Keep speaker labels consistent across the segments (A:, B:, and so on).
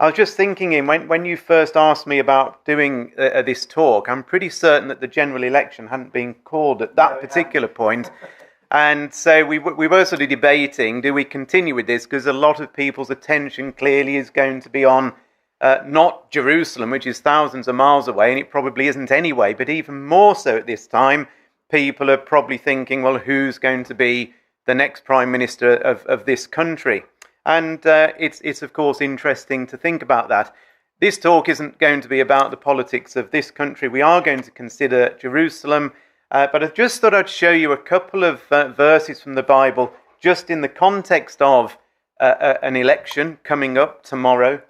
A: I was just thinking, when you first asked me about doing this talk, I'm pretty certain that the general election hadn't been called at that particular point. And so we were sort of debating, do we continue with this? Because a lot of people's attention clearly is going to be on not Jerusalem, which is thousands of miles away, and it probably isn't anyway, but even more so at this time, people are probably thinking, well, who's going to be the next Prime Minister of this country? And it's of course interesting to think about that. This talk isn't going to be about the politics of this country. We are going to consider Jerusalem, but I just thought I'd show you a couple of verses from the Bible just in the context of an election coming up tomorrow.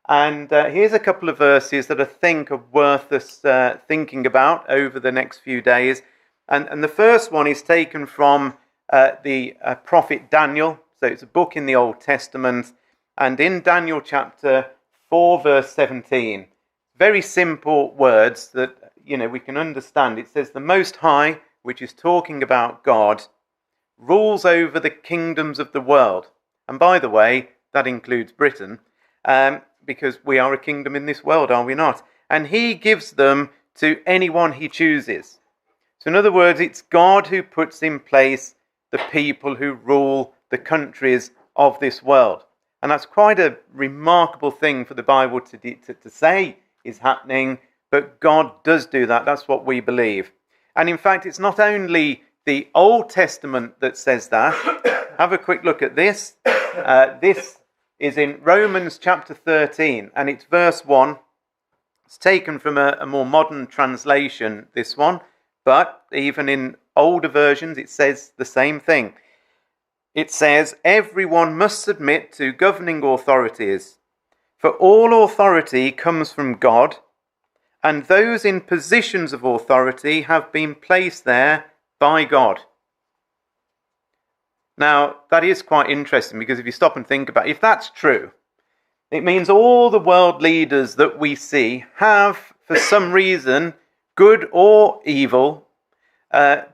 A: And here's a couple of verses that I think are worth us thinking about over the next few days. And the first one is taken from the prophet Daniel. So it's a book in the Old Testament, and in Daniel chapter 4, verse 17, very simple words that, we can understand. It says, the Most High, which is talking about God, rules over the kingdoms of the world. And by the way, that includes Britain, because we are a kingdom in this world, are we not? And he gives them to anyone he chooses. So in other words, it's God who puts in place the people who rule the countries of this world. And that's quite a remarkable thing for the Bible to say is happening, but God does do that. That's what we believe. And in fact, it's not only the Old Testament that says that. Have a quick look at this. This is in Romans chapter 13, and it's verse 1. It's taken from a more modern translation, this one, but even in older versions, it says the same thing. It says, everyone must submit to governing authorities, for all authority comes from God, and those in positions of authority have been placed there by God. Now, that is quite interesting, because if you stop and think about it, if that's true, it means all the world leaders that we see have, for some reason, good or evil,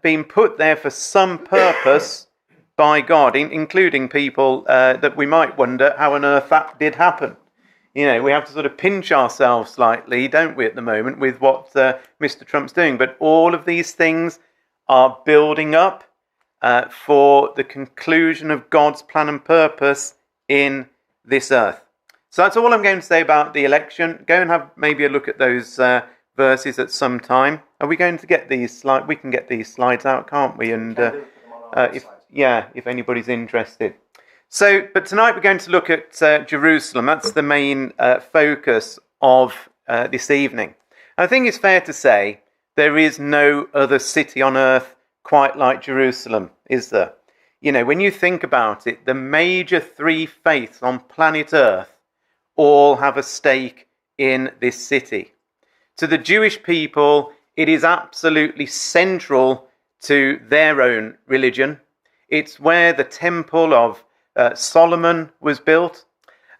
A: been put there for some purpose by God, including people that we might wonder how on earth that did happen. We have to sort of pinch ourselves slightly, don't we, at the moment, with what Mr. Trump's doing. But all of these things are building up for the conclusion of God's plan and purpose in this earth. So that's all I'm going to say about the election. Go and have maybe a look at those verses at some time. Are we going to get these slides? We can get these slides out, can't we? And if anybody's interested. So, but tonight we're going to look at Jerusalem. That's the main focus of this evening. I think it's fair to say there is no other city on earth quite like Jerusalem, is there? When you think about it, the major three faiths on planet Earth all have a stake in this city. To the Jewish people, it is absolutely central to their own religion. It's where the temple of Solomon was built.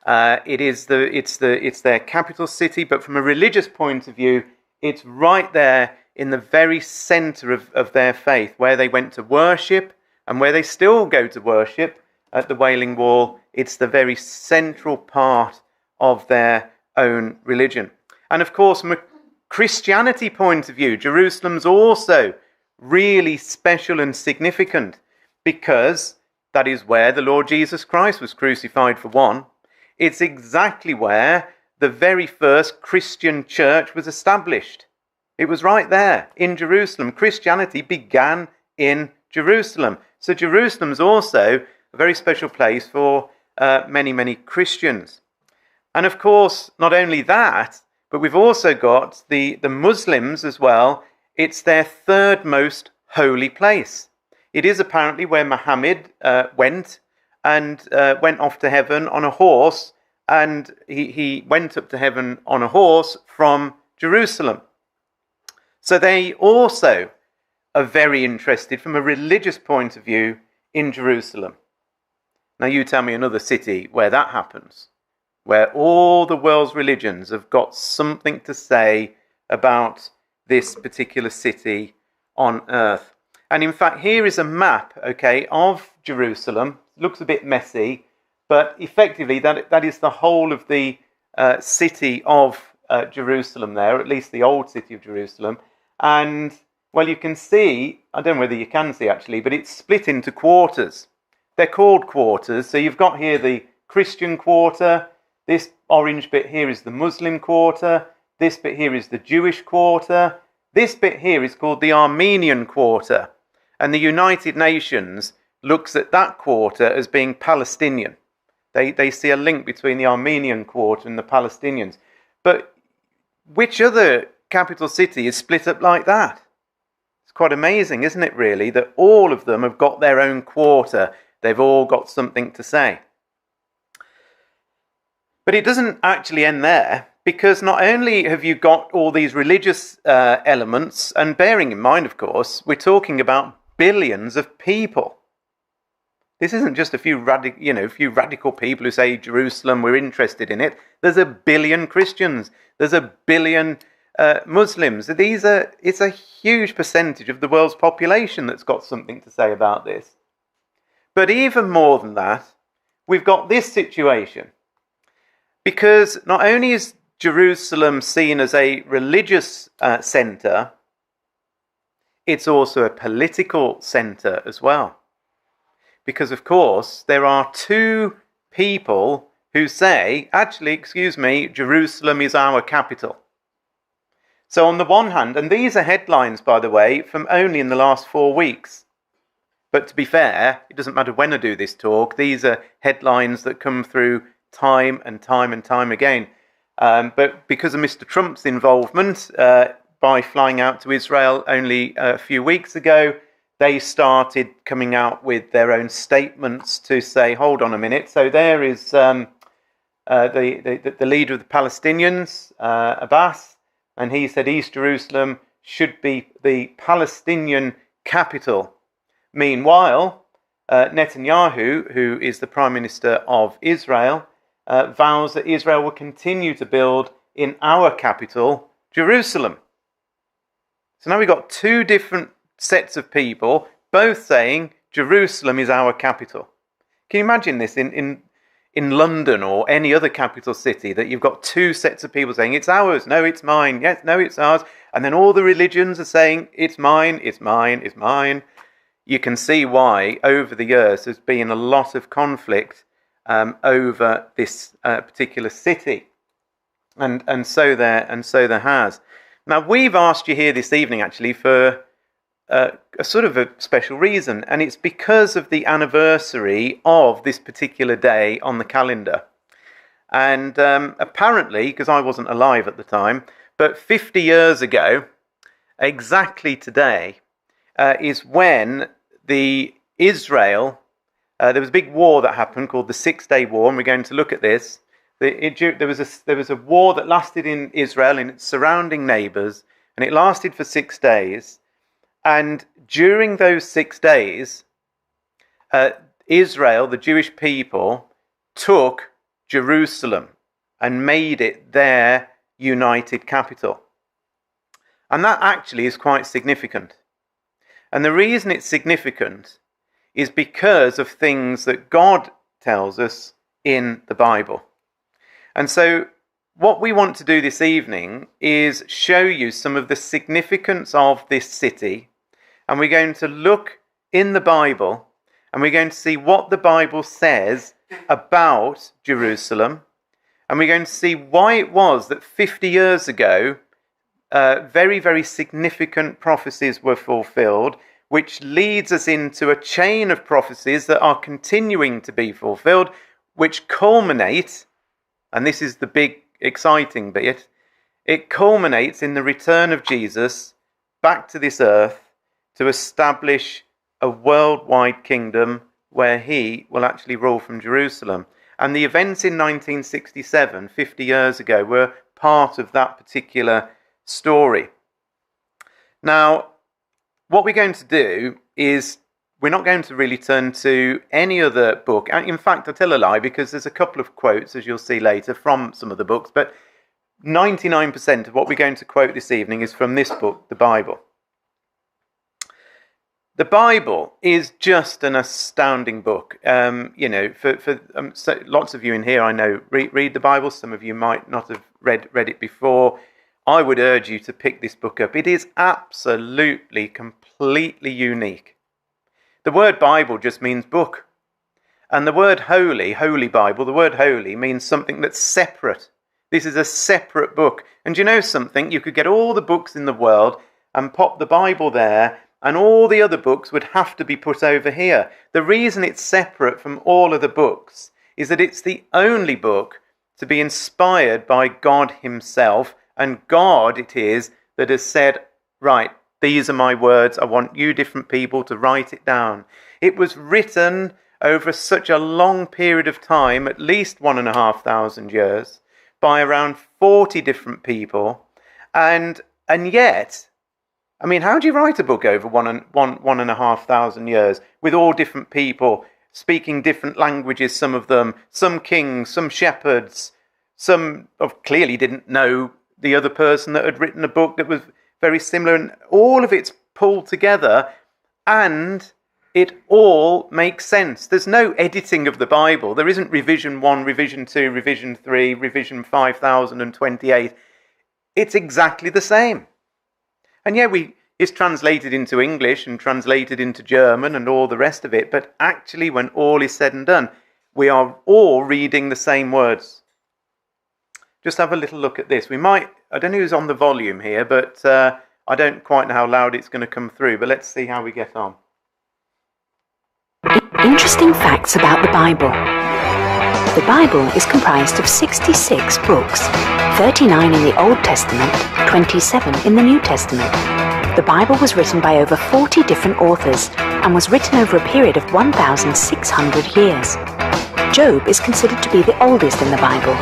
A: It's their capital city, but from a religious point of view, it's right there in the very center of their faith, where they went to worship and where they still go to worship at the Wailing Wall. It's the very central part of their own religion. And of course, from a Christianity point of view, Jerusalem's also really special and significant, because that is where the Lord Jesus Christ was crucified, for one. It's exactly where the very first Christian church was established. It was right there in Jerusalem. Christianity began in Jerusalem. So Jerusalem's also a very special place for many, many Christians. And of course, not only that, but we've also got the Muslims as well. It's their third most holy place. It is apparently where Muhammad went off to heaven on a horse, and he went up to heaven on a horse from Jerusalem. So they also are very interested from a religious point of view in Jerusalem. Now you tell me another city where that happens, where all the world's religions have got something to say about this particular city on earth. And in fact, here is a map, of Jerusalem. It looks a bit messy, but effectively that is the whole of the city of Jerusalem there, at least the old city of Jerusalem. And, well, you can see, I don't know whether you can see actually, but it's split into quarters. They're called quarters. So you've got here the Christian quarter. This orange bit here is the Muslim quarter. This bit here is the Jewish quarter. This bit here is called the Armenian quarter. And the United Nations looks at that quarter as being Palestinian. They see a link between the Armenian quarter and the Palestinians. But which other capital city is split up like that? It's quite amazing, isn't it, really, that all of them have got their own quarter. They've all got something to say. But it doesn't actually end there, because not only have you got all these religious elements, and bearing in mind, of course, we're talking about billions of people. This isn't just a few radical people who say Jerusalem, we're interested in it. There's a billion Christians. There's a billion Muslims. It's a huge percentage of the world's population that's got something to say about this. But even more than that, we've got this situation. Because not only is Jerusalem seen as a religious centre, it's also a political centre as well. Because, of course, there are two people who say, actually, excuse me, Jerusalem is our capital. So on the one hand, and these are headlines, by the way, from only in the last 4 weeks. But to be fair, it doesn't matter when I do this talk, these are headlines that come through time and time and time again. But because of Mr. Trump's involvement by flying out to Israel only a few weeks ago, they started coming out with their own statements to say, hold on a minute. So there is the leader of the Palestinians, Abbas, and he said East Jerusalem should be the Palestinian capital. Meanwhile, Netanyahu, who is the Prime Minister of Israel, vows that Israel will continue to build in our capital, Jerusalem. So now we've got two different sets of people, both saying Jerusalem is our capital. Can you imagine this in London or any other capital city, that you've got two sets of people saying it's ours, no, it's mine, yes, no, it's ours, and then all the religions are saying it's mine, it's mine, it's mine. You can see why over the years there's been a lot of conflict over this particular city, and so there has. Now we've asked you here this evening actually for a sort of a special reason, and it's because of the anniversary of this particular day on the calendar. And apparently, because I wasn't alive at the time, but 50 years ago, exactly today, is when Israel, there was a big war that happened called the 6-Day War, and we're going to look at this. There was a war that lasted in Israel and its surrounding neighbours, and it lasted for 6 days. And during those 6 days, Israel, the Jewish people, took Jerusalem and made it their united capital. And that actually is quite significant. And the reason it's significant is because of things that God tells us in the Bible. And so what we want to do this evening is show you some of the significance of this city. And we're going to look in the Bible, and we're going to see what the Bible says about Jerusalem. And we're going to see why it was that 50 years ago, very, very significant prophecies were fulfilled, which leads us into a chain of prophecies that are continuing to be fulfilled, which culminate, and this is the big exciting bit, it culminates in the return of Jesus back to this earth, to establish a worldwide kingdom where he will actually rule from Jerusalem. And the events in 1967, 50 years ago, were part of that particular story. Now, what we're going to do is we're not going to really turn to any other book. And in fact, I tell a lie, because there's a couple of quotes, as you'll see later, from some of the books, but 99% of what we're going to quote this evening is from this book, the Bible. the Bible is just an astounding book. So lots of you in here, I know, read the Bible. Some of you might not have read it before. I would urge you to pick this book up. It is absolutely, completely unique. The word Bible just means book. And the word holy Bible, the word holy means something that's separate. This is a separate book. And you know something? You could get all the books in the world and pop the Bible there, and all the other books would have to be put over here. The reason it's separate from all other books is that it's the only book to be inspired by God himself, and God it is that has said, right, these are my words, I want you different people to write it down. It was written over such a long period of time, at least 1,500 years, by around 40 different people, and yet, I mean, how do you write a book over 1,500 years with all different people speaking different languages? Some of them, some kings, some shepherds, some clearly didn't know the other person that had written a book that was very similar, and all of it's pulled together, and it all makes sense. There's no editing of the Bible. There isn't revision 1, revision 2, revision 3, revision 5028. It's exactly the same. And yeah, it's translated into English and translated into German and all the rest of it, but actually when all is said and done, we are all reading the same words. Just have a little look at this. I don't know who's on the volume here, but I don't quite know how loud it's going to come through, but let's see how we get on.
B: Interesting facts about the Bible. The Bible is comprised of 66 books, 39 in the Old Testament, 27 in the New Testament. The Bible was written by over 40 different authors and was written over a period of 1,600 years. Job is considered to be the oldest in the Bible,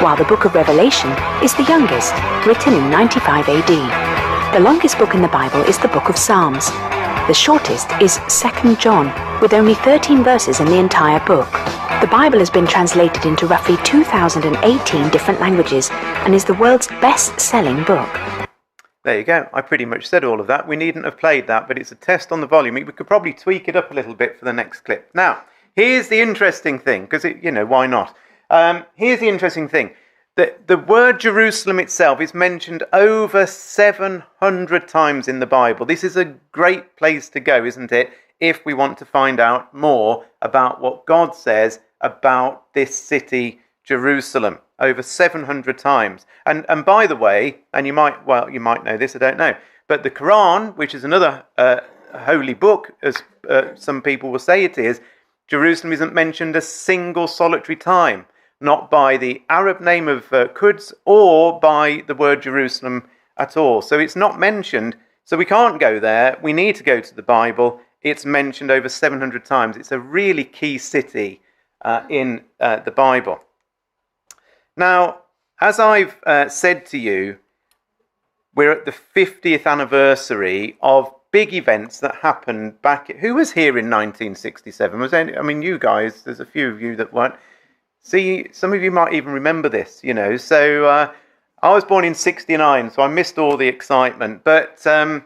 B: while the book of Revelation is the youngest, written in 95 AD. The longest book in the Bible is the book of Psalms. The shortest is 2 John, with only 13 verses in the entire book. The Bible has been translated into roughly 2,018 different languages and is the world's best-selling book.
A: There you go. I pretty much said all of that. We needn't have played that, but it's a test on the volume. We could probably tweak it up a little bit for the next clip. Now, here's the interesting thing, because, why not? Here's the interesting thing. The word Jerusalem itself is mentioned over 700 times in the Bible. This is a great place to go, isn't it, if we want to find out more about what God says about this city, Jerusalem, over 700 times. And by the way, and you might know this, I don't know, but the Quran, which is another holy book, as some people will say it is, Jerusalem isn't mentioned a single solitary time, not by the Arab name of Quds or by the word Jerusalem at all. So it's not mentioned, so we can't go there. We need to go to the Bible. It's mentioned over 700 times. It's a really key city in the Bible. Now, as I've said to you, we're at the 50th anniversary of big events that happened back. Who was here in 1967? You guys, there's a few of you that weren't. See, some of you might even remember this, So I was born in 69, so I missed all the excitement. But I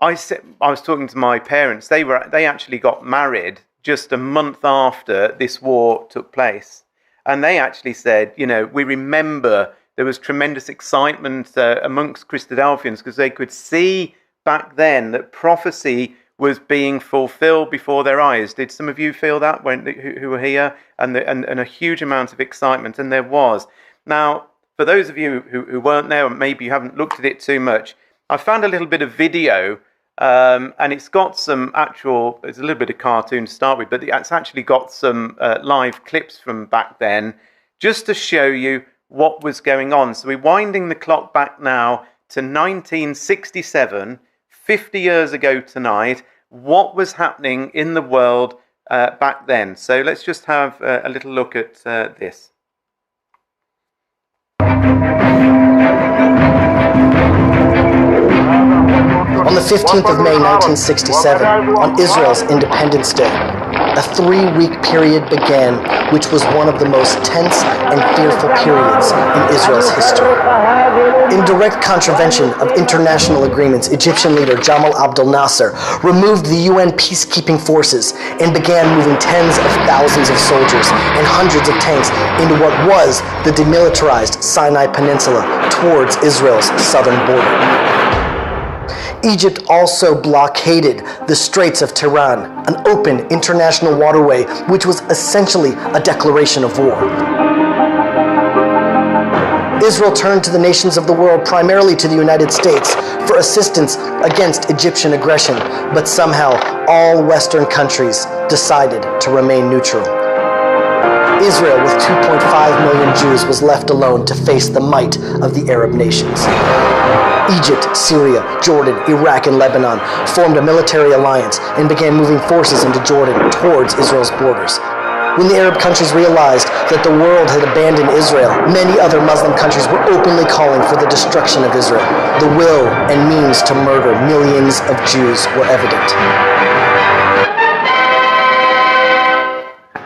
A: was talking to my parents. They actually got married just a month after this war took place. And they actually said, we remember there was tremendous excitement amongst Christadelphians because they could see back then that prophecy was being fulfilled before their eyes. Did some of you feel that who were here? And a huge amount of excitement, and there was. Now, for those of you who weren't there, or maybe you haven't looked at it too much, I found a little bit of video, and it's got some actual, it's a little bit of cartoon to start with, but it's actually got some live clips from back then, just to show you what was going on. So we're winding the clock back now to 1967, 50 years ago tonight, what was happening in the world back then. So let's just have a little look at this. On the 15th of May 1967, on Israel's Independence Day,
C: a 3-week period began, which was one of the most tense and fearful periods in Israel's history. In direct contravention of international agreements, Egyptian leader Jamal Abdel Nasser removed the UN peacekeeping forces and began moving tens of thousands of soldiers and hundreds of tanks into what was the demilitarized Sinai Peninsula towards Israel's southern border. Egypt also blockaded the Straits of Tiran, an open international waterway which was essentially a declaration of war. Israel turned to the nations of the world, primarily to the United States, for assistance against Egyptian aggression, but somehow all Western countries decided to remain neutral. Israel, with 2.5 million Jews, was left alone to face the might of the Arab nations. Egypt, Syria, Jordan, Iraq, and Lebanon formed a military alliance and began moving forces into Jordan towards Israel's borders. When the Arab countries realized that the world had abandoned Israel, many other Muslim countries were openly calling for the destruction of Israel. The will and means to murder millions of Jews were evident.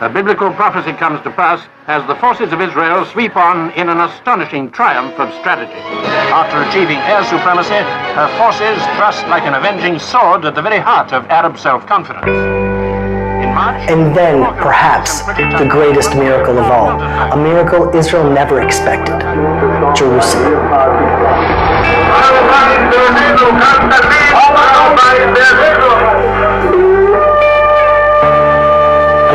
D: A biblical prophecy comes to pass as the forces of Israel sweep on in an astonishing triumph of strategy. After achieving air supremacy, her forces thrust like an avenging sword at the very heart of Arab self-confidence.
C: And then, perhaps, the greatest miracle of all, a miracle Israel never expected: Jerusalem.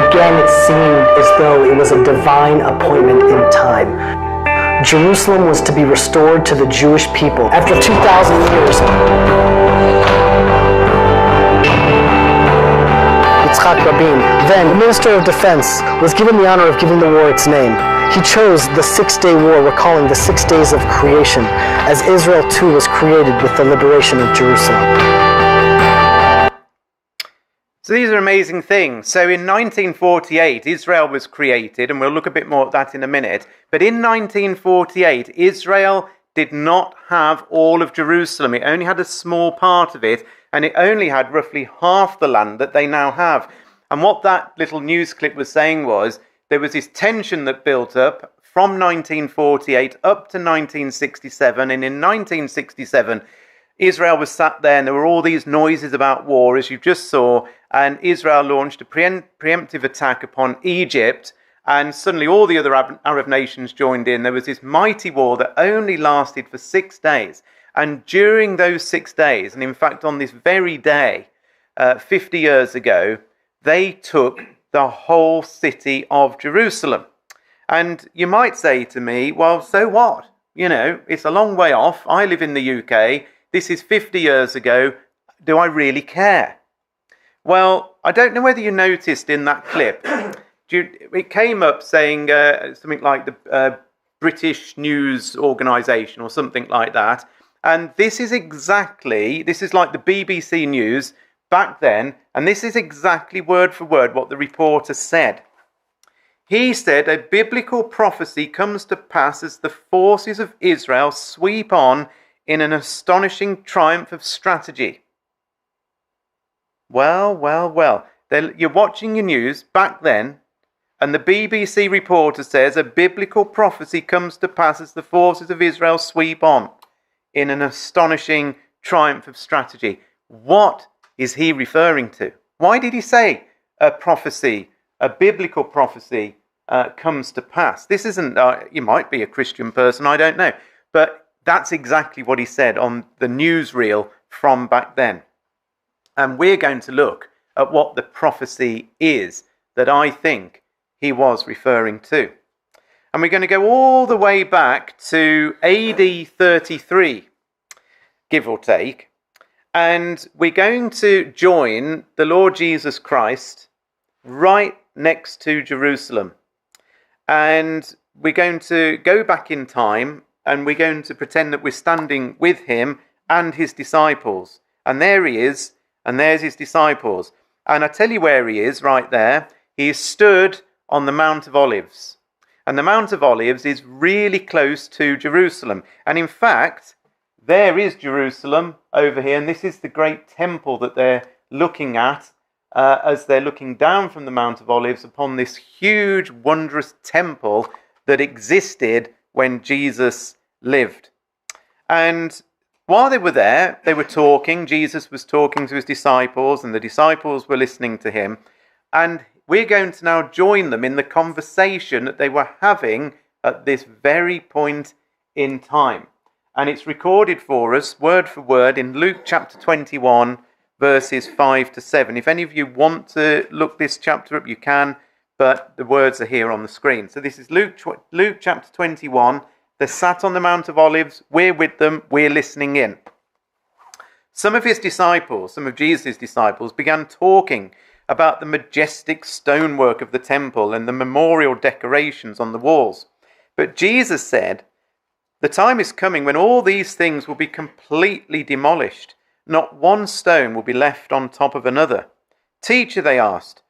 C: Again, it seemed as though it was a divine appointment in time. Jerusalem was to be restored to the Jewish people after 2,000 years. Yitzhak Rabin, then Minister of Defense, was given the honor of giving the war its name. He chose the Six-Day War, recalling the 6 days of creation, as Israel too was created with the liberation of Jerusalem.
A: So these are amazing things. So in 1948, Israel was created, and we'll look a bit more at that in a minute. But in 1948, Israel did not have all of Jerusalem. It only had a small part of it, and it only had roughly half the land that they now have. And what that little news clip was saying was there was this tension that built up from 1948 up to 1967. And in 1967, Israel was sat there and there were all these noises about war, as you just saw, and Israel launched a preemptive attack upon Egypt, and suddenly all the other Arab nations joined in. There was this mighty war that only lasted for 6 days. And during those 6 days, and in fact on this very day, 50 years ago, they took the whole city of Jerusalem. And you might say to me, well, so what? You know, it's a long way off. I live in the UK. This is 50 years ago. Do I really care? Well, I don't know whether you noticed in that clip, it came up saying something like the British News Organisation or something like that. And this is like the BBC News back then, and this is exactly word for word what the reporter said. He said, a biblical prophecy comes to pass as the forces of Israel sweep on in an astonishing triumph of strategy. Well. You're watching your news back then, and the BBC reporter says a biblical prophecy comes to pass as the forces of Israel sweep on in an astonishing triumph of strategy. What is he referring to? Why did he say a prophecy, a biblical prophecy, comes to pass? This isn't, you might be a Christian person, I don't know. But that's exactly what he said on the newsreel from back then. And we're going to look at what the prophecy is that I think he was referring to. And we're going to go all the way back to AD 33, give or take. And we're going to join the Lord Jesus Christ right next to Jerusalem. And we're going to go back in time, and we're going to pretend that we're standing with him and his disciples. And there he is, and there's his disciples. And I tell you where he is right there. He is stood on the Mount of Olives. And the Mount of Olives is really close to Jerusalem. And in fact, there is Jerusalem over here. And this is the great temple that they're looking at as they're looking down from the Mount of Olives upon this huge, wondrous temple that existed when Jesus lived. And while they were there, they were talking. Jesus was talking to his disciples, and the disciples were listening to him. And we're going to now join them in the conversation that they were having at this very point in time. And it's recorded for us, word for word, in Luke chapter 21, verses 5 to 7. If any of you want to look this chapter up, you can, but the words are here on the screen. So this is Luke chapter 21. They're sat on the Mount of Olives. We're with them. We're listening in. Some of his disciples, some of Jesus' disciples, began talking about the majestic stonework of the temple and the memorial decorations on the walls. But Jesus said, "The time is coming when all these things will be completely demolished. Not one stone will be left on top of another." "Teacher," they asked,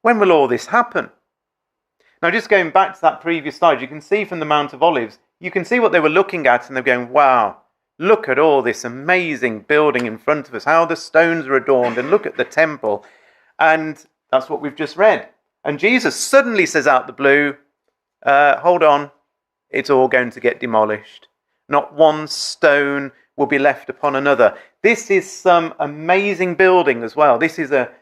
A: "when will all this happen?" Now, just going back to that previous slide, you can see from the Mount of Olives, you can see what they were looking at, and they're going, wow, look at all this amazing building in front of us, how the stones are adorned, and look at the temple. And that's what we've just read. And Jesus suddenly says out the blue, hold on, it's all going to get demolished. Not one stone will be left upon another. This is some amazing building as well. This is a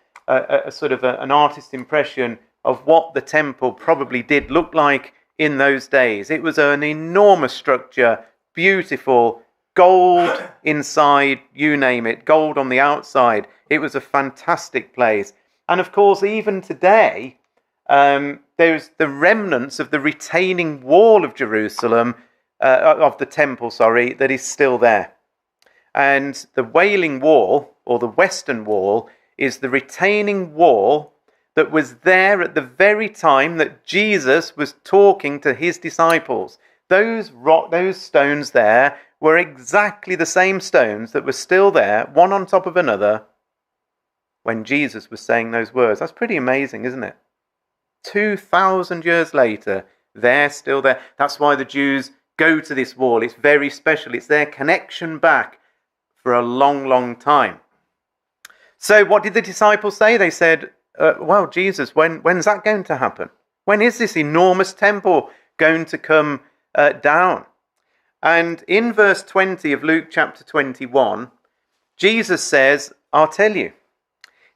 A: sort of an artist's impression of what the temple probably did look like in those days. It was an enormous structure, beautiful, gold inside, you name it, gold on the outside. It was a fantastic place. And of course, even today, there's the remnants of the retaining wall of Jerusalem, of the temple, that is still there. And the Wailing Wall, or the Western Wall, is the retaining wall that was there at the very time that Jesus was talking to his disciples. Those stones there were exactly the same stones that were still there, one on top of another, when Jesus was saying those words. That's pretty amazing, isn't it? 2,000 years later, they're still there. That's why the Jews go to this wall. It's very special. It's their connection back for a long, long time. So what did the disciples say? They said, well, Jesus, when's that going to happen? When is this enormous temple going to come down? And in verse 20 of Luke chapter 21, Jesus says, I'll tell you.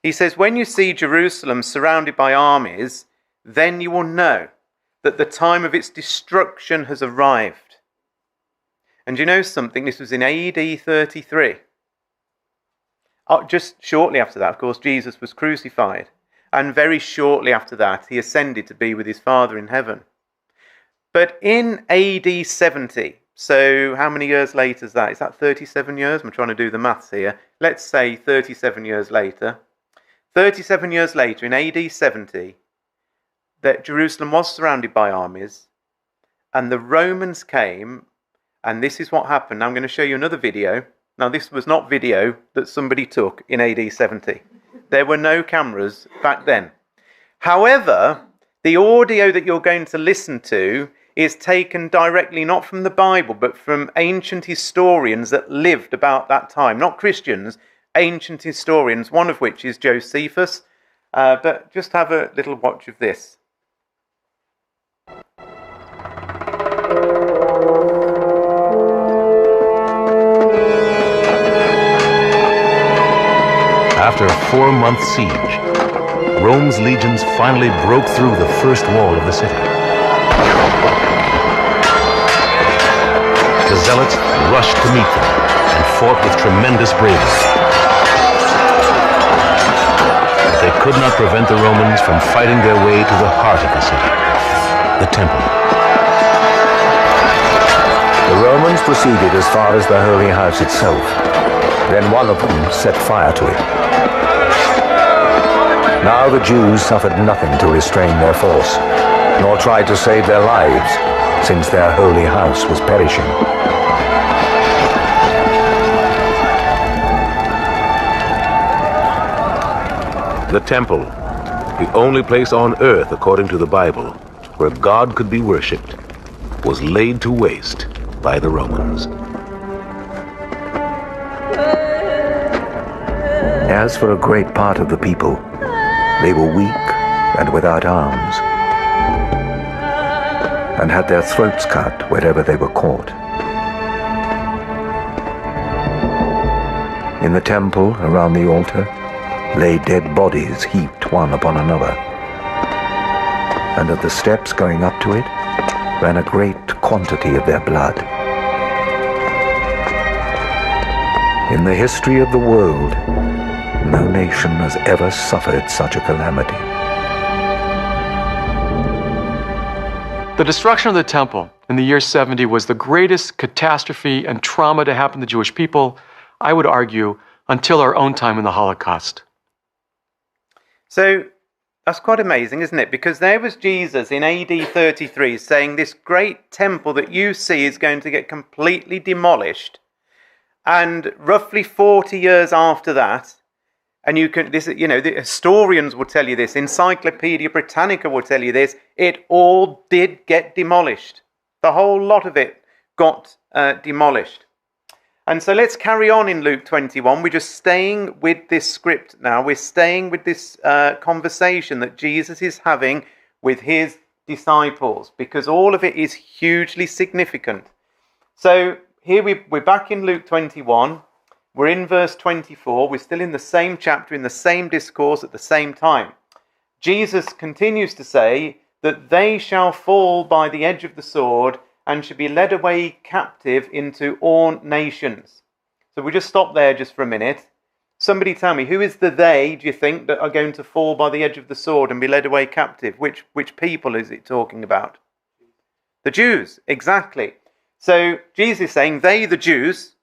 A: He says, when you see Jerusalem surrounded by armies, then you will know that the time of its destruction has arrived. And you know something? This was in AD 33. Just shortly after that, of course, Jesus was crucified. And very shortly after that, he ascended to be with his Father in heaven. But in AD 70, so how many years later is that? Is that 37 years? I'm trying to do the maths here. Let's say 37 years later. 37 years later, in AD 70, that Jerusalem was surrounded by armies, and the Romans came, and this is what happened. Now I'm going to show you another video. Now this was not video that somebody took in AD 70. There were no cameras back then. However, the audio that you're going to listen to is taken directly not from the Bible, but from ancient historians that lived about that time. Not Christians, ancient historians, one of which is Josephus. But just have a little watch of this.
E: After a 4-month siege, Rome's legions finally broke through the first wall of the city. The zealots rushed to meet them and fought with tremendous bravery. But they could not prevent the Romans from fighting their way to the heart of the city, the temple.
F: The Romans proceeded as far as the Holy House itself. Then one of them set fire to it. Now the Jews suffered nothing to restrain their force, nor tried to save their lives, since their holy house was perishing.
E: The temple, the only place on earth, according to the Bible, where God could be worshipped, was laid to waste by the Romans.
F: As for a great part of the people, They were weak and without arms, and had their throats cut wherever they were caught. In the temple around the altar lay dead bodies heaped one upon another, and at the steps going up to it ran a great quantity of their blood. In the history of the world, no nation has ever suffered such a calamity.
G: The destruction of the temple in the year 70 was the greatest catastrophe and trauma to happen to the Jewish people, I would argue, until our own time in the Holocaust.
A: So that's quite amazing, isn't it? Because there was Jesus in AD 33 saying this great temple that you see is going to get completely demolished. And roughly 40 years after that, and you can, this, you know, the historians will tell you this, Encyclopedia Britannica will tell you this, it all did get demolished. The whole lot of it got demolished. And so let's carry on in Luke 21. We're just staying with this script now. We're staying with this conversation that Jesus is having with his disciples, because all of it is hugely significant. So here we're back in Luke 21. We're in verse 24. We're still in the same chapter, in the same discourse at the same time. Jesus continues to say that they shall fall by the edge of the sword and shall be led away captive into all nations. So we just stop there just for a minute. Somebody tell me, who is the they, do you think, that are going to fall by the edge of the sword and be led away captive? Which people is it talking about? The Jews, exactly. So Jesus is saying they, the Jews,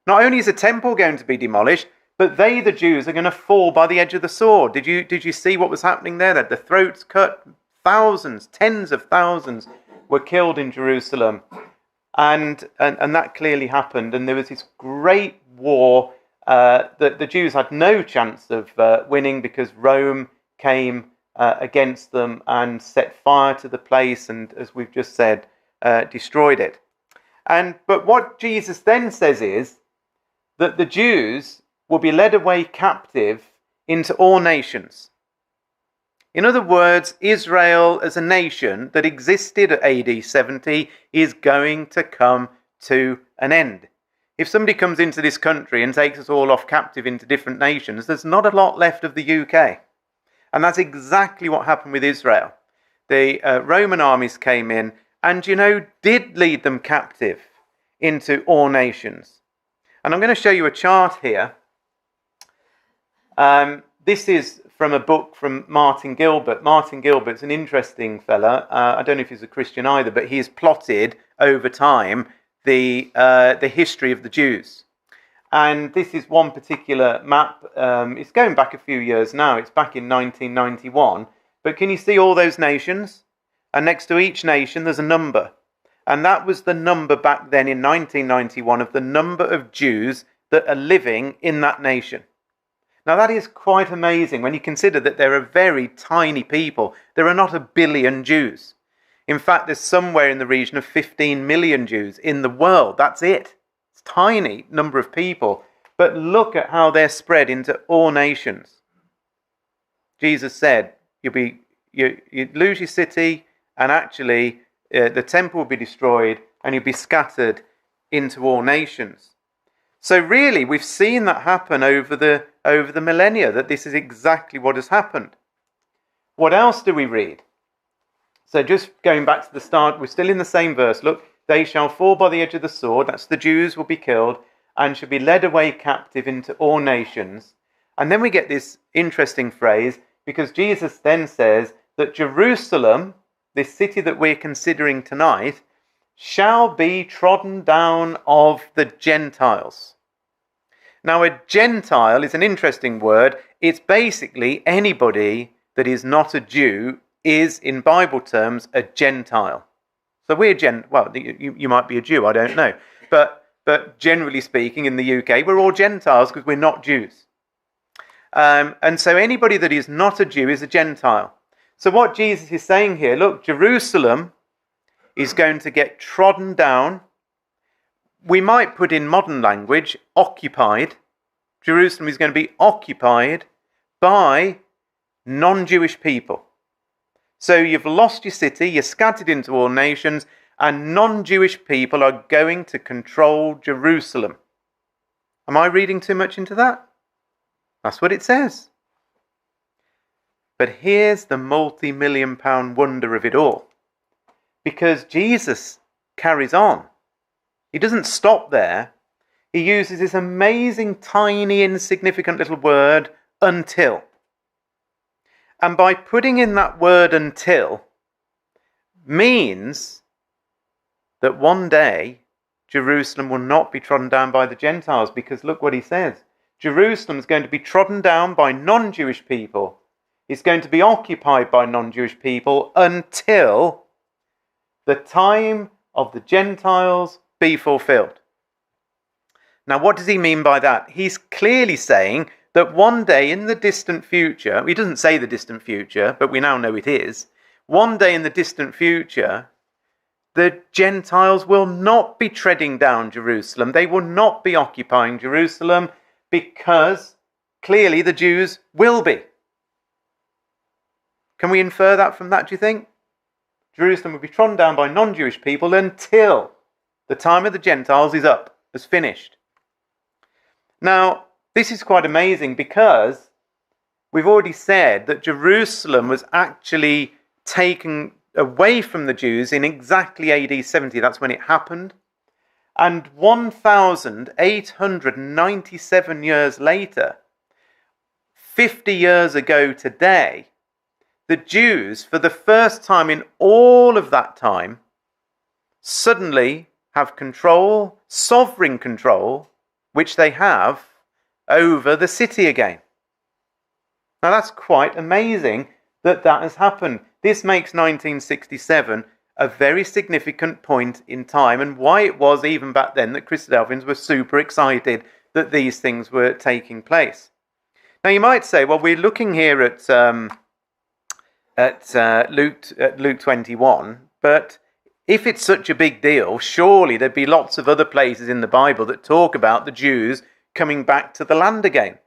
A: not only is the temple going to be demolished, but they, the Jews, are going to fall by the edge of the sword. Did you see what was happening there? That the throats cut, thousands, tens of thousands were killed in Jerusalem. And that clearly happened. And there was this great war that the Jews had no chance of winning, because Rome came against them and set fire to the place and, as we've just said, destroyed it. But what Jesus then says is that the Jews will be led away captive into all nations. In other words, Israel as a nation that existed at AD 70 is going to come to an end. If somebody comes into this country and takes us all off captive into different nations, there's not a lot left of the UK. And that's exactly what happened with Israel. The Roman armies came in and, did lead them captive into all nations. And I'm going to show you a chart here. This is from a book from Martin Gilbert. Martin Gilbert's an interesting fella. I don't know if he's a Christian either, but he's plotted over time the history of the Jews. And this is one particular map. It's going back a few years now. It's back in 1991. But can you see all those nations? And next to each nation, there's a number. And that was the number back then in 1991 of the number of Jews that are living in that nation. Now that is quite amazing when you consider that they're a very tiny people. There are not 1 billion Jews. In fact, there's somewhere in the region of 15 million Jews in the world. That's it. It's a tiny number of people. But look at how they're spread into all nations. Jesus said, you'd lose your city, and actually the temple will be destroyed and you'll be scattered into all nations. So really, we've seen that happen over the millennia, that this is exactly what has happened. What else do we read? So just going back to the start, we're still in the same verse. Look, they shall fall by the edge of the sword, that's the Jews will be killed, and shall be led away captive into all nations. And then we get this interesting phrase, because Jesus then says that Jerusalem, this city that we're considering tonight, shall be trodden down of the Gentiles. Now, a Gentile is an interesting word. It's basically anybody that is not a Jew is, in Bible terms, a Gentile. So we're you might be a Jew, I don't know. But generally speaking, in the UK, we're all Gentiles because we're not Jews. And so anybody that is not a Jew is a Gentile. So what Jesus is saying here, look, Jerusalem is going to get trodden down. We might put in modern language, occupied. Jerusalem is going to be occupied by non-Jewish people. So you've lost your city, you're scattered into all nations, and non-Jewish people are going to control Jerusalem. Am I reading too much into that? That's what it says. But here's the multi-million-pound wonder of it all. Because Jesus carries on. He doesn't stop there. He uses this amazing, tiny, insignificant little word, until. And by putting in that word until, means that one day Jerusalem will not be trodden down by the Gentiles, because look what he says. Jerusalem is going to be trodden down by non-Jewish people. It's going to be occupied by non-Jewish people until the time of the Gentiles be fulfilled. Now, what does he mean by that? He's clearly saying that one day in the distant future, he doesn't say the distant future, but we now know it is, one day in the distant future, the Gentiles will not be treading down Jerusalem. They will not be occupying Jerusalem, because clearly the Jews will be. Can we infer that from that, do you think? Jerusalem will be trodden down by non-Jewish people until the time of the Gentiles is up, is finished. Now, this is quite amazing, because we've already said that Jerusalem was actually taken away from the Jews in exactly AD 70. That's when it happened. And 1,897 years later, 50 years ago today, the Jews, for the first time in all of that time, suddenly have control, sovereign control, which they have over the city again. Now that's quite amazing that has happened. This makes 1967 a very significant point in time, and why it was even back then that Christadelphians were super excited that these things were taking place. Now you might say, well, we're looking here at Luke 21, but if it's such a big deal, surely there'd be lots of other places in the Bible that talk about the Jews coming back to the land again.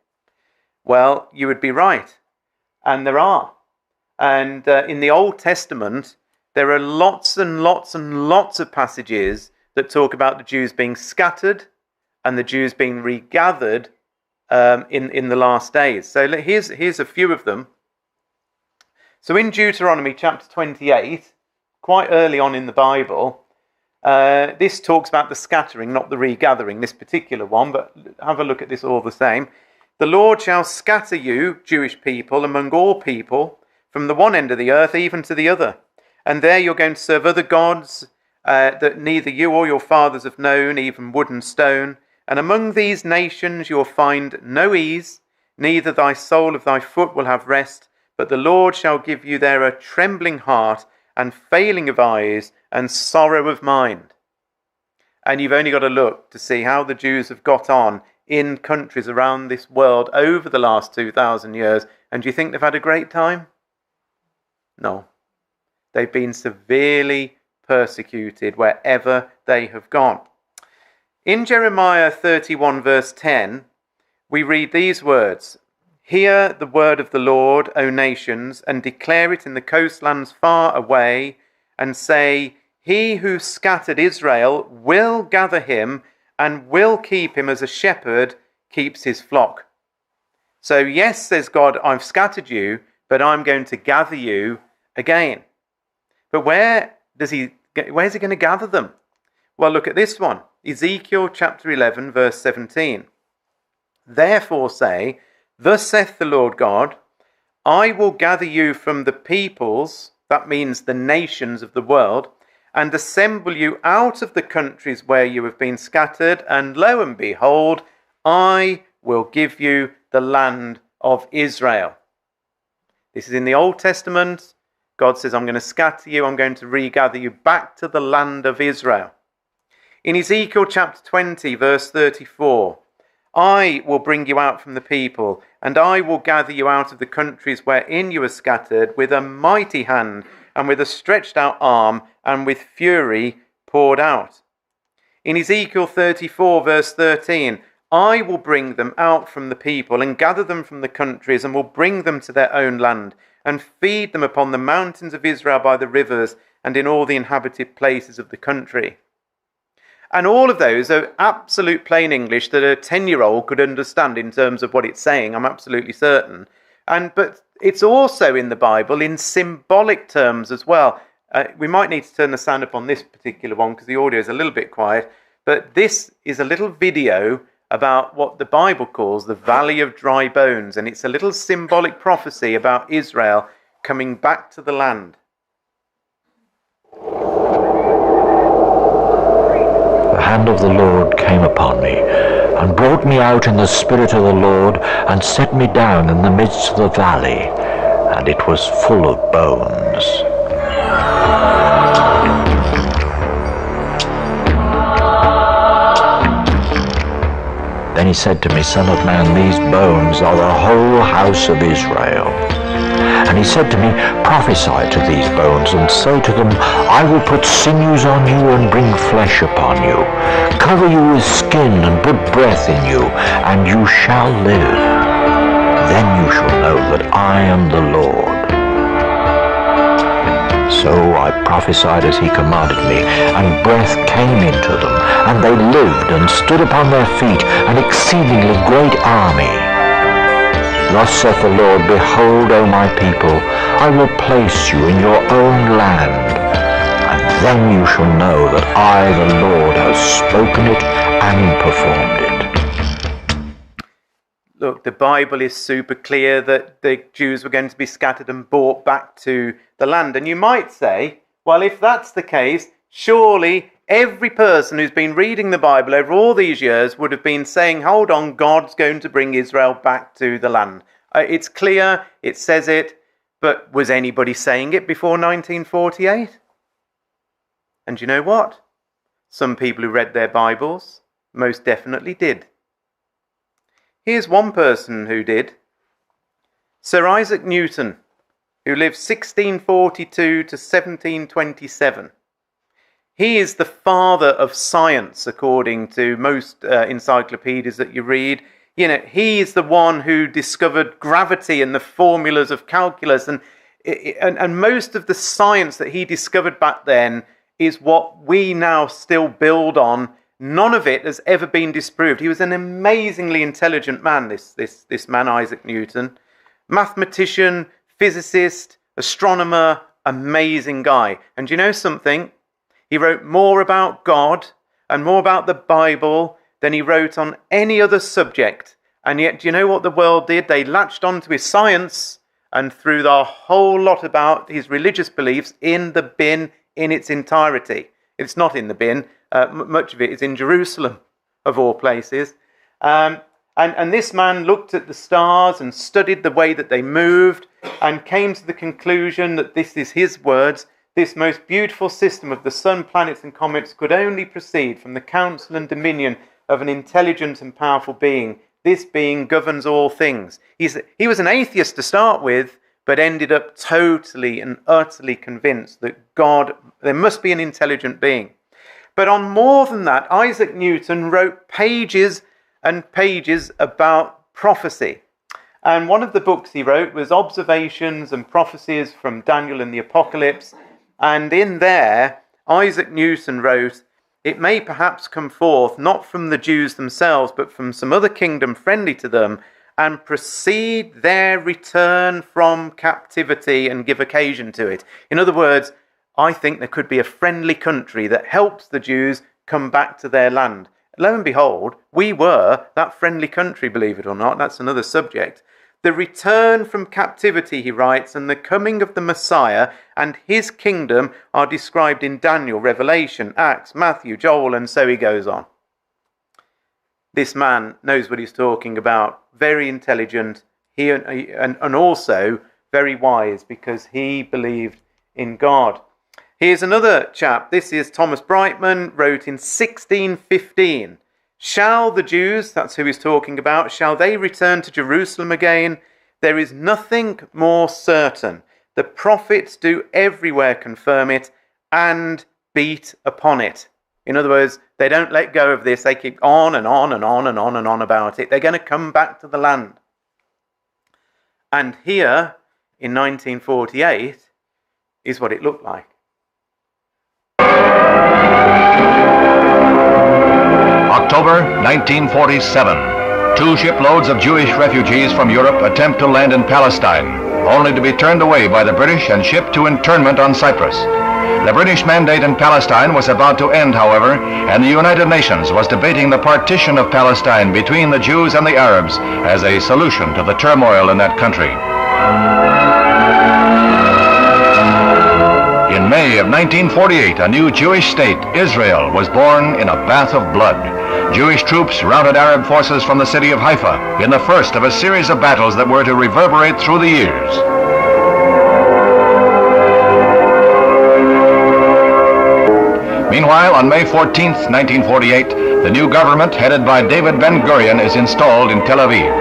A: Well, you would be right, and there are. And in the Old Testament, there are lots and lots and lots of passages that talk about the Jews being scattered and the Jews being regathered in the last days. So here's a few of them. So in Deuteronomy chapter 28, quite early on in the Bible, this talks about the scattering, not the regathering, this particular one, but have a look at this all the same. The Lord shall scatter you, Jewish people, among all people, from the one end of the earth even to the other. And there you're going to serve other gods that neither you or your fathers have known, even wood and stone. And among these nations you'll find no ease, neither thy sole of thy foot will have rest, but the Lord shall give you there a trembling heart and failing of eyes and sorrow of mind. And you've only got to look to see how the Jews have got on in countries around this world over the last 2,000 years. And do you think they've had a great time? No. They've been severely persecuted wherever they have gone. In Jeremiah 31 verse 10, we read these words, "Hear the word of the Lord, O nations, and declare it in the coastlands far away, and say, He who scattered Israel will gather him, and will keep him as a shepherd keeps his flock." So yes, says God, I've scattered you, but I'm going to gather you again. But where's he going to gather them? Well, look at this one. Ezekiel chapter 11, verse 17. "Therefore say, Thus saith the Lord God, I will gather you from the peoples," that means the nations of the world, "and assemble you out of the countries where you have been scattered, and lo and behold, I will give you the land of Israel." This is in the Old Testament. God says, I'm going to scatter you, I'm going to regather you back to the land of Israel. In Ezekiel chapter 20, verse 34, "I will bring you out from the people, and I will gather you out of the countries wherein you are scattered, with a mighty hand, and with a stretched out arm, and with fury poured out." In Ezekiel 34, verse 13, I will bring them out from the people and gather them from the countries and will bring them to their own land and feed them upon the mountains of Israel by the rivers and in all the inhabited places of the country. And all of those are absolute plain English that a 10-year-old could understand in terms of what it's saying, I'm absolutely certain. But it's also in the Bible in symbolic terms as well. We might need to turn the sound up on this particular one because the audio is a little bit quiet. But this is a little video about what the Bible calls the Valley of Dry Bones. And it's a little symbolic prophecy about Israel coming back to the land.
H: The hand of the Lord came upon me, and brought me out in the spirit of the Lord, and set me down in the midst of the valley, and it was full of bones. Then he said to me, Son of man, these bones are the whole house of Israel. And he said to me, Prophesy to these bones, and say to them, I will put sinews on you and bring flesh upon you, cover you with skin and put breath in you, and you shall live. Then you shall know that I am the Lord. So I prophesied as he commanded me, and breath came into them, and they lived and stood upon their feet, an exceedingly great army. Thus saith the Lord, Behold, O my people, I will place you in your own land, and then you shall know that I, the Lord, have spoken it and performed it.
A: Look, the Bible is super clear that the Jews were going to be scattered and brought back to the land. And you might say, well, if that's the case, surely every person who's been reading the Bible over all these years would have been saying, hold on, God's going to bring Israel back to the land. It's clear, it says it, but was anybody saying it before 1948? And you know what? Some people who read their Bibles most definitely did. Here's one person who did. Sir Isaac Newton, who lived 1642 to 1727. He is the father of science, according to most encyclopedias that you read. You know, he is the one who discovered gravity and the formulas of calculus. And most of the science that he discovered back then is what we now still build on. None of it has ever been disproved. He was an amazingly intelligent man, this man, Isaac Newton. Mathematician, physicist, astronomer, amazing guy. And you know something? He wrote more about God and more about the Bible than he wrote on any other subject. And yet, do you know what the world did? They latched onto his science and threw the whole lot about his religious beliefs in the bin in its entirety. It's not in the bin. Much of it is in Jerusalem, of all places. And this man looked at the stars and studied the way that they moved and came to the conclusion that this is his words. This most beautiful system of the sun, planets and comets could only proceed from the counsel and dominion of an intelligent and powerful being. This being governs all things. He was an atheist to start with, but ended up totally and utterly convinced that there must be an intelligent being. But on more than that, Isaac Newton wrote pages and pages about prophecy. And one of the books he wrote was Observations and Prophecies from Daniel and the Apocalypse. And in there, Isaac Newton wrote, it may perhaps come forth not from the Jews themselves, but from some other kingdom friendly to them, and precede their return from captivity and give occasion to it. In other words, I think there could be a friendly country that helps the Jews come back to their land. Lo and behold, we were that friendly country, believe it or not. That's another subject. The return from captivity, he writes, and the coming of the Messiah and his kingdom are described in Daniel, Revelation, Acts, Matthew, Joel, and so he goes on. This man knows what he's talking about. Very intelligent, and also very wise because he believed in God. Here's another chap. This is Thomas Brightman, wrote in 1615. Shall the Jews, that's who he's talking about, shall they return to Jerusalem again? There is nothing more certain. The prophets do everywhere confirm it and beat upon it. In other words, they don't let go of this. They keep on and on and on and on and on about it. They're going to come back to the land. And here, in 1948, is what it looked like.
I: October 1947. 2 shiploads of Jewish refugees from Europe attempt to land in Palestine, only to be turned away by the British and shipped to internment on Cyprus. The British mandate in Palestine was about to end, however, and the United Nations was debating the partition of Palestine between the Jews and the Arabs as a solution to the turmoil in that country. In May of 1948, a new Jewish state, Israel, was born in a bath of blood. Jewish troops routed Arab forces from the city of Haifa in the first of a series of battles that were to reverberate through the years. Meanwhile, on May 14th, 1948, the new government headed by David Ben-Gurion is installed in Tel Aviv.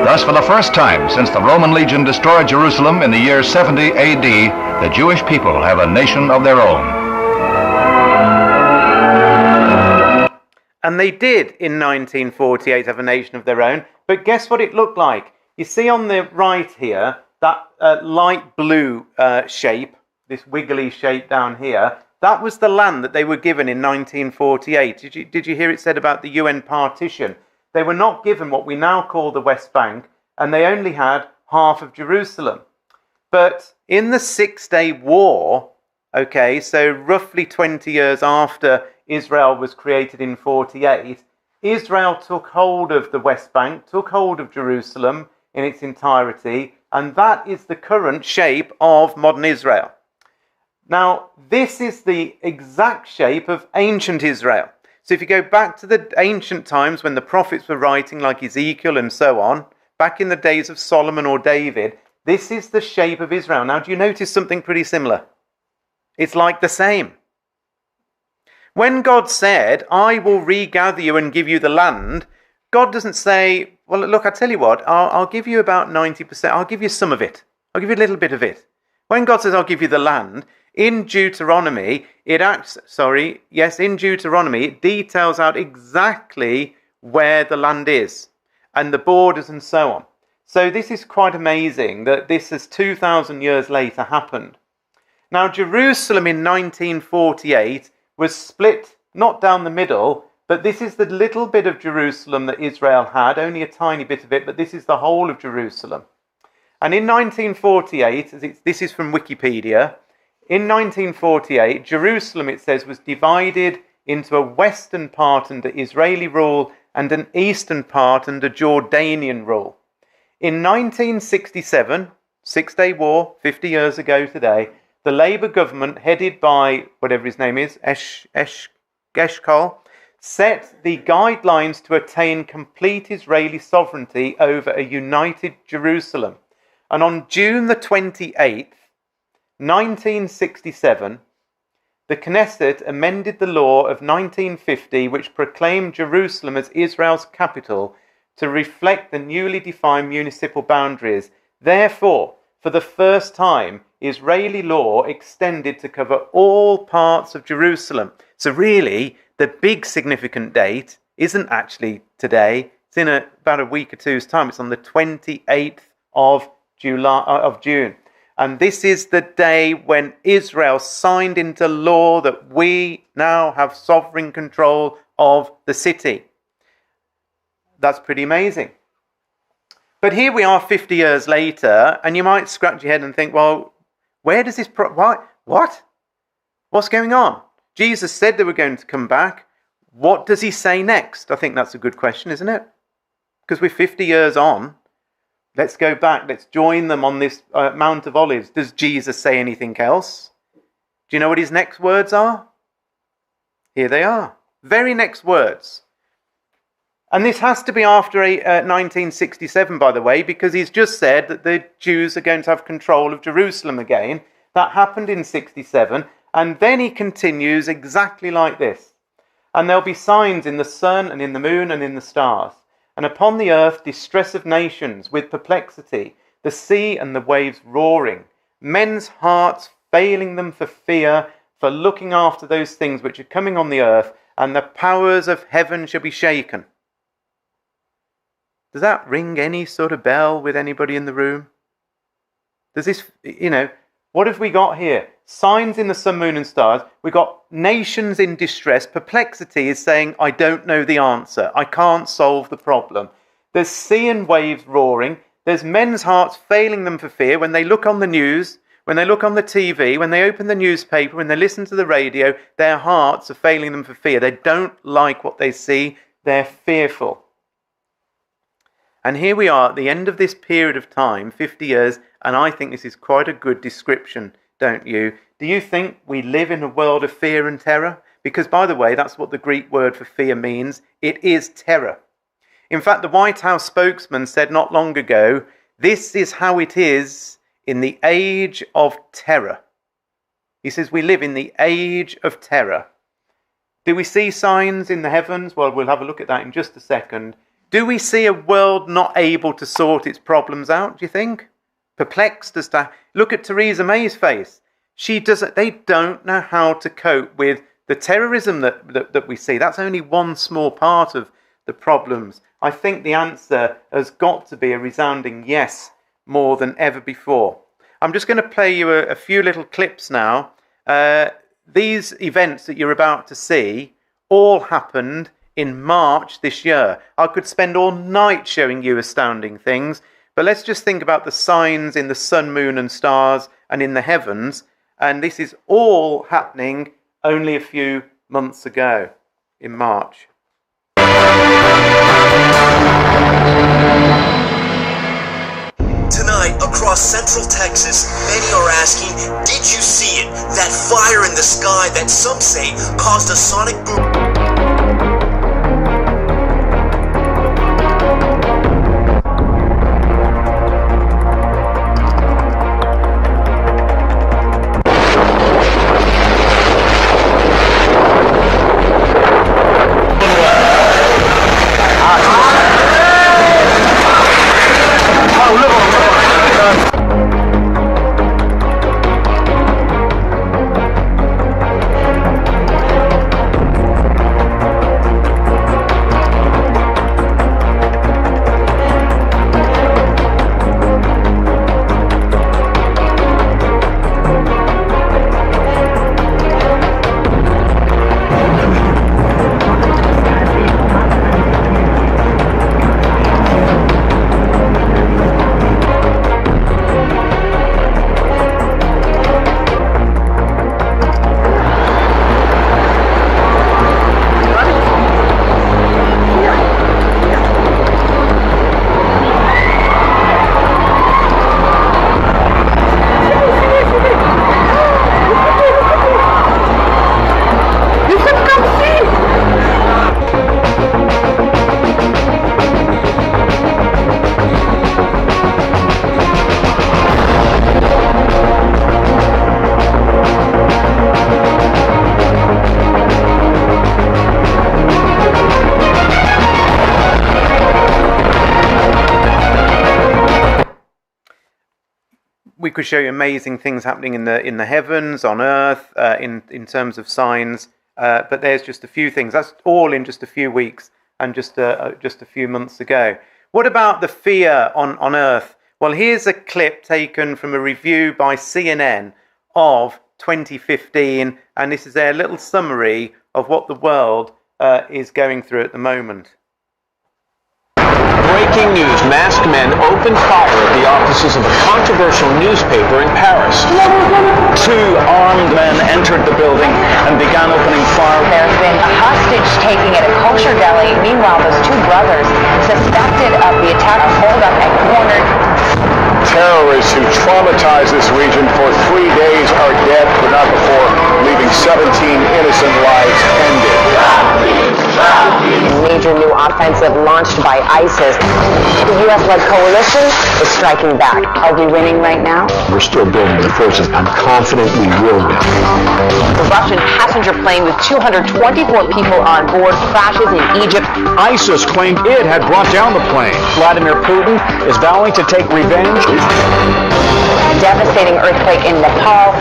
I: Thus, for the first time since the Roman legion destroyed Jerusalem in the year 70 AD, the Jewish people have a nation of their own.
A: And they did, in 1948, have a nation of their own. But guess what it looked like? You see on the right here, that light blue shape, this wiggly shape down here, that was the land that they were given in 1948. Did you hear it said about the UN partition? They were not given what we now call the West Bank, and they only had half of Jerusalem. But in the Six-Day War, okay, so roughly 20 years after Israel was created in 48, Israel took hold of the West Bank, took hold of Jerusalem in its entirety, and that is the current shape of modern Israel. Now, this is the exact shape of ancient Israel. So if you go back to the ancient times when the prophets were writing, like Ezekiel and so on, back in the days of Solomon or David, this is the shape of Israel. Now, do you notice something pretty similar? It's like the same. When God said, I will regather you and give you the land, God doesn't say, well, look, I tell you what, I'll give you about 90%. I'll give you some of it. I'll give you a little bit of it. When God says, I'll give you the land, in Deuteronomy, it details out exactly where the land is and the borders and so on. So this is quite amazing that this has 2,000 years later happened. Now, Jerusalem in 1948 was split, not down the middle, but this is the little bit of Jerusalem that Israel had, only a tiny bit of it, but this is the whole of Jerusalem. And in 1948, this is from Wikipedia, in 1948, Jerusalem, it says, was divided into a western part under Israeli rule and an eastern part under Jordanian rule. In 1967, Six-Day War, 50 years ago today, the Labour government, headed by whatever his name is, Eshkol, set the guidelines to attain complete Israeli sovereignty over a united Jerusalem. And on June the 28th, 1967, the Knesset amended the law of 1950, which proclaimed Jerusalem as Israel's capital to reflect the newly defined municipal boundaries. Therefore, for the first time, Israeli law extended to cover all parts of Jerusalem. So really, the big significant date isn't actually today. It's in about a week or two's time. It's on the 28th of June. And this is the day when Israel signed into law that we now have sovereign control of the city. That's pretty amazing. But here we are 50 years later, and you might scratch your head and think, well, where does this... What? What's going on? Jesus said they were going to come back. What does he say next? I think that's a good question, isn't it? Because we're 50 years on. Let's go back. Let's join them on this Mount of Olives. Does Jesus say anything else? Do you know what his next words are? Here they are. Very next words. And this has to be after 1967, by the way, because he's just said that the Jews are going to have control of Jerusalem again. That happened in 67. And then he continues exactly like this. And there'll be signs in the sun and in the moon and in the stars. And upon the earth, distress of nations with perplexity, the sea and the waves roaring, men's hearts failing them for fear, for looking after those things which are coming on the earth, and the powers of heaven shall be shaken. Does that ring any sort of bell with anybody in the room? Does this, what have we got here? Signs in the sun, moon and stars. We've got nations in distress. Perplexity is saying, I don't know the answer. I can't solve the problem. There's sea and waves roaring. There's men's hearts failing them for fear when they look on the news, when they look on the TV, when they open the newspaper, when they listen to the radio, their hearts are failing them for fear. They don't like what they see. They're fearful. And here we are at the end of this period of time, 50 years, and I think this is quite a good description, don't you? Do you think we live in a world of fear and terror? Because, by the way, that's what the Greek word for fear means. It is terror. In fact, the White House spokesman said not long ago, this is how it is in the age of terror. He says we live in the age of terror. Do we see signs in the heavens? Well, we'll have a look at that in just a second. Do we see a world not able to sort its problems out, do you think? Perplexed as to... Look at Theresa May's face. They don't know how to cope with the terrorism that we see. That's only one small part of the problems. I think the answer has got to be a resounding yes more than ever before. I'm just going to play you a few little clips now. These events that you're about to see all happened in March this year. I could spend all night showing you astounding things, but let's just think about the signs in the sun, moon and stars and in the heavens. And this is all happening only a few months ago in March.
J: Tonight, across central Texas, many are asking, did you see it? That fire in the sky that some say caused a sonic boom.
A: We could show you amazing things happening in the heavens, on earth, in terms of signs. But there's just a few things. That's all in just a few weeks and just a few months ago. What about the fear on earth? Well, here's a clip taken from a review by CNN of 2015, and this is their little summary of what the world is going through at the moment.
K: Breaking news, masked men opened fire at the offices of a controversial newspaper in Paris.
L: Two armed men entered the building and began opening fire.
M: There's been a hostage taking at a kosher deli. Meanwhile, those two brothers suspected of the attack are holed up and cornered.
N: Terrorists who traumatized this region for 3 days are dead, but not before leaving 17 innocent lives ended.
M: Major new offensive launched by ISIS. The U.S.-led coalition is striking back. Are we winning right now?
H: We're still building the forces. I'm confident we will win.
M: The Russian passenger plane with 224 people on board crashes in Egypt.
L: ISIS claimed it had brought down the plane. Vladimir Putin is vowing to take revenge.
M: Devastating earthquake in Nepal.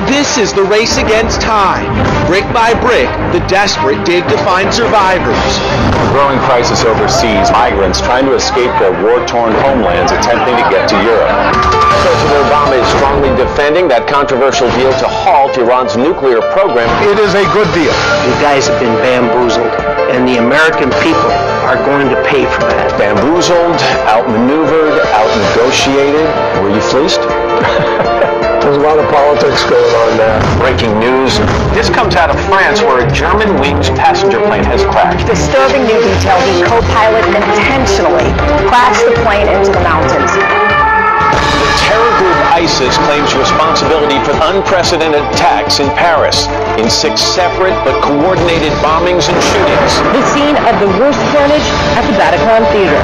K: This is the race against time. Brick by brick, the desperate dig to find survivors.
O: A growing crisis overseas. Migrants trying to escape their war-torn homelands attempting to get to Europe.
K: President Obama is strongly defending that controversial deal to halt Iran's nuclear program.
N: It is a good deal.
P: You guys have been bamboozled, and the American people are going to pay for that.
O: Bamboozled, outmaneuvered, outnegotiated. Were you fleeced?
N: There's a lot of politics going on there.
K: Breaking news. This comes out of France, where a German-winged passenger plane has crashed.
M: Disturbing new detail, the co-pilot intentionally crashed the plane into the mountains.
K: The terror group ISIS claims responsibility for unprecedented attacks in Paris in 6 separate but coordinated bombings and shootings.
M: The scene of the worst carnage at the Vatican Theater.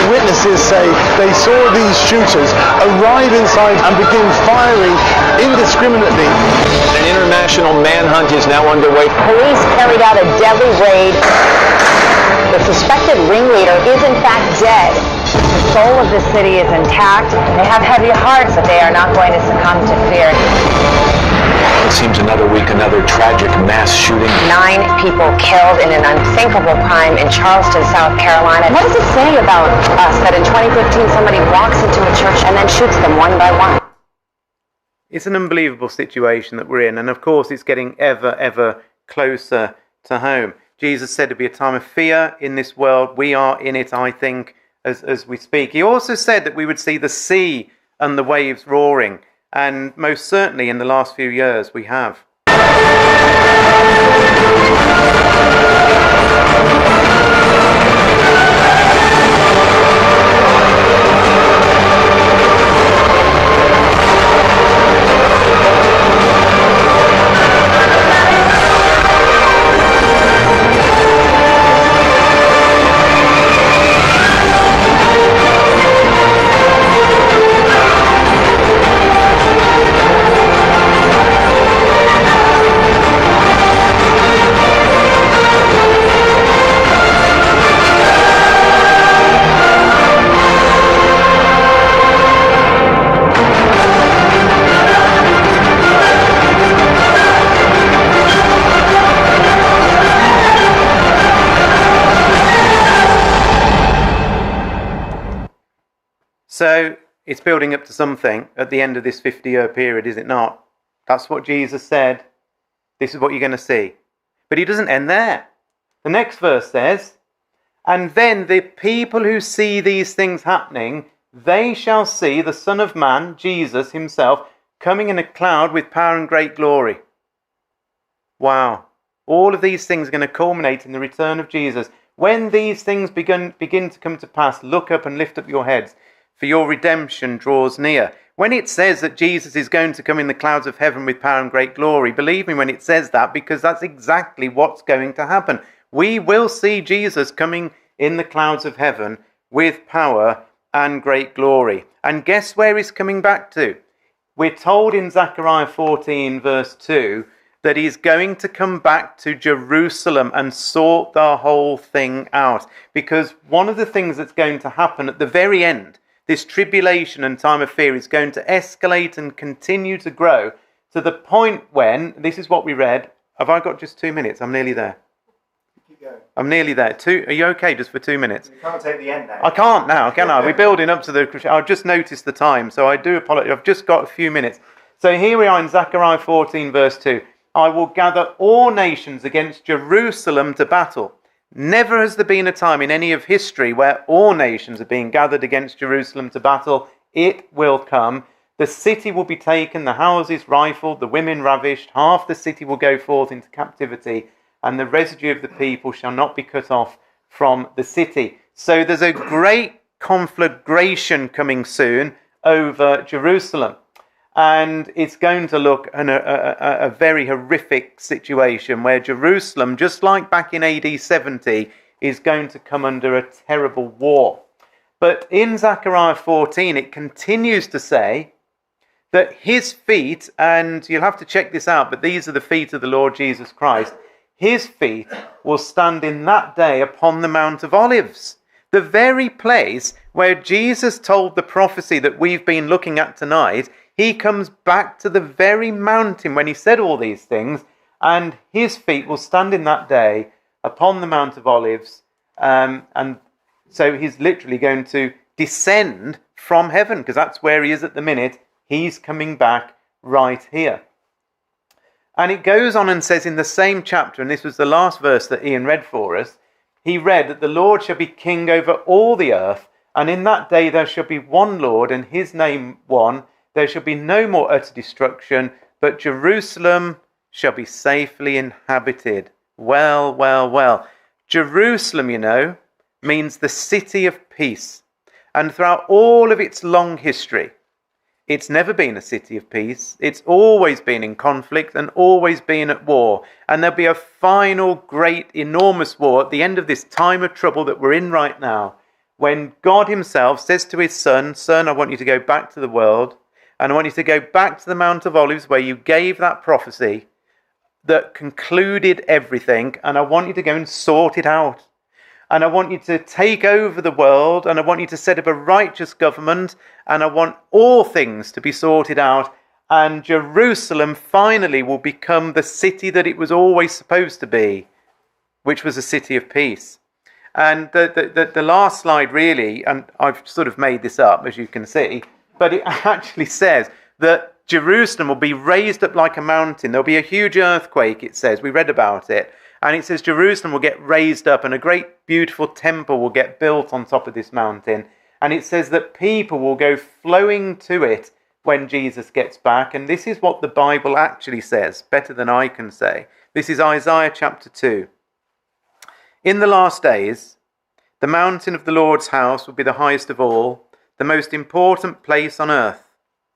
N: Witnesses say they saw these shooters arrive inside and begin firing indiscriminately.
K: An international manhunt is now underway.
M: Police carried out a deadly raid. The suspected ringleader is in fact dead. The soul of the city is intact. They have heavy hearts that they are not going to succumb to fear.
K: It seems another week, another tragic mass shooting.
M: 9 people killed in an unthinkable crime in Charleston, South Carolina. What does it say about us that in 2015 somebody walks into a church and then shoots them one by one?
A: It's an unbelievable situation that we're in, and of course it's getting ever, ever closer to home. Jesus said to be a time of fear in this world. We are in it, I think, as we speak. He also said that we would see the sea and the waves roaring, and most certainly in the last few years we have. So it's building up to something at the end of this 50-year period, is it not? That's what Jesus said. This is what you're going to see. But he doesn't end there. The next verse says, and then the people who see these things happening, they shall see the Son of Man, Jesus himself, coming in a cloud with power and great glory. Wow. All of these things are going to culminate in the return of Jesus. When these things begin to come to pass, look up and lift up your heads, for your redemption draws near. When it says that Jesus is going to come in the clouds of heaven with power and great glory, believe me when it says that, because that's exactly what's going to happen. We will see Jesus coming in the clouds of heaven with power and great glory. And guess where he's coming back to? We're told in Zechariah 14 verse 2 that he's going to come back to Jerusalem and sort the whole thing out. Because one of the things that's going to happen at the very end, this tribulation and time of fear is going to escalate and continue to grow to the point when, this is what we read. Have I got just 2 minutes? I'm nearly there.
Q: Keep going.
A: I'm nearly there. Are you okay just for 2 minutes?
Q: You can't take the end now.
A: I can't now, can I? We're building up to the... I've just noticed the time, so I do apologize. I've just got a few minutes. So here we are in Zechariah 14 verse 2. I will gather all nations against Jerusalem to battle. Never has there been a time in any of history where all nations are being gathered against Jerusalem to battle. It will come. The city will be taken, the houses rifled, the women ravished. Half the city will go forth into captivity, and the residue of the people shall not be cut off from the city. So there's a great conflagration coming soon over Jerusalem. And it's going to look a very horrific situation where Jerusalem, just like back in AD 70, is going to come under a terrible war. But in Zechariah 14, it continues to say that his feet, and you'll have to check this out, but these are the feet of the Lord Jesus Christ, his feet will stand in that day upon the Mount of Olives, the very place where Jesus told the prophecy that we've been looking at tonight. He comes back to the very mountain when he said all these things, and his feet will stand in that day upon the Mount of Olives. And so he's literally going to descend from heaven, because that's where he is at the minute. He's coming back right here. And it goes on and says in the same chapter, and this was the last verse that Ian read for us, he read that the Lord shall be king over all the earth, and in that day there shall be one Lord, and his name one. There shall be no more utter destruction, but Jerusalem shall be safely inhabited. Well, well, well. Jerusalem, you know, means the city of peace. And throughout all of its long history, it's never been a city of peace. It's always been in conflict and always been at war. And there'll be a final, great, enormous war at the end of this time of trouble that we're in right now, when God himself says to his son, "Son, I want you to go back to the world, and I want you to go back to the Mount of Olives where you gave that prophecy that concluded everything, and I want you to go and sort it out. And I want you to take over the world, and I want you to set up a righteous government, and I want all things to be sorted out, and Jerusalem finally will become the city that it was always supposed to be, which was a city of peace." And the last slide really, and I've sort of made this up, as you can see, but it actually says that Jerusalem will be raised up like a mountain. There'll be a huge earthquake, it says. We read about it. And it says Jerusalem will get raised up, and a great beautiful temple will get built on top of this mountain. And it says that people will go flowing to it when Jesus gets back. And this is what the Bible actually says, better than I can say. This is Isaiah chapter 2. "In the last days, the mountain of the Lord's house will be the highest of all, the most important place on earth."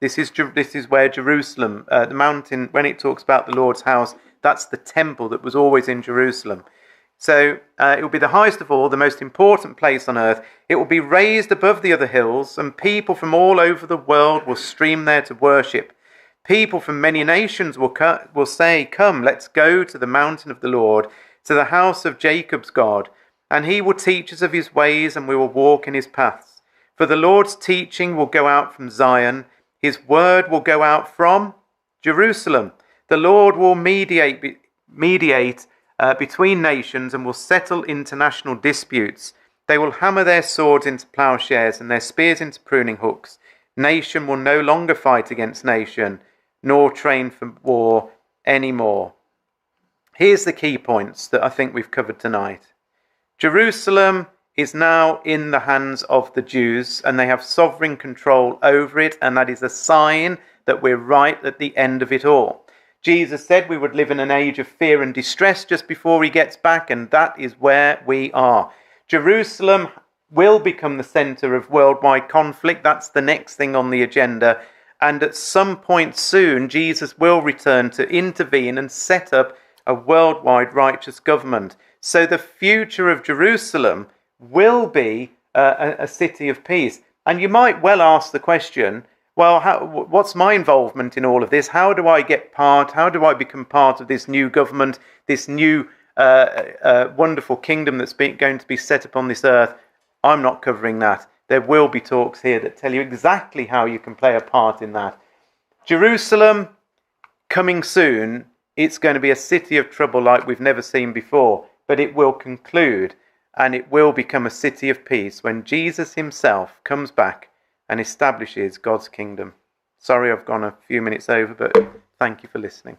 A: This is where Jerusalem, the mountain, when it talks about the Lord's house, that's the temple that was always in Jerusalem. So it will be the highest of all, the most important place on earth. It will be raised above the other hills, and people from all over the world will stream there to worship. People from many nations will say, "Come, let's go to the mountain of the Lord, to the house of Jacob's God, and he will teach us of his ways, and we will walk in his paths. For the Lord's teaching will go out from Zion, his word will go out from Jerusalem. The Lord will mediate between nations and will settle international disputes. They will hammer their swords into plowshares and their spears into pruning hooks. Nation will no longer fight against nation, nor train for war anymore." Here's the key points that I think we've covered tonight. Jerusalem is now in the hands of the Jews, and they have sovereign control over it, and that is a sign that we're right at the end of it all. Jesus said we would live in an age of fear and distress just before he gets back, and that is where we are. Jerusalem will become the centre of worldwide conflict. That's the next thing on the agenda. And at some point soon, Jesus will return to intervene and set up a worldwide righteous government. So the future of Jerusalem will be a city of peace. And you might well ask the question, well, what's my involvement in all of this? How do I become part of this new government, this new wonderful kingdom that's going to be set up on this earth? I'm not covering that. There will be talks here that tell you exactly how you can play a part in that. Jerusalem, coming soon, it's going to be a city of trouble like we've never seen before, but it will conclude and it will become a city of peace when Jesus himself comes back and establishes God's kingdom. Sorry I've gone a few minutes over, but thank you for listening.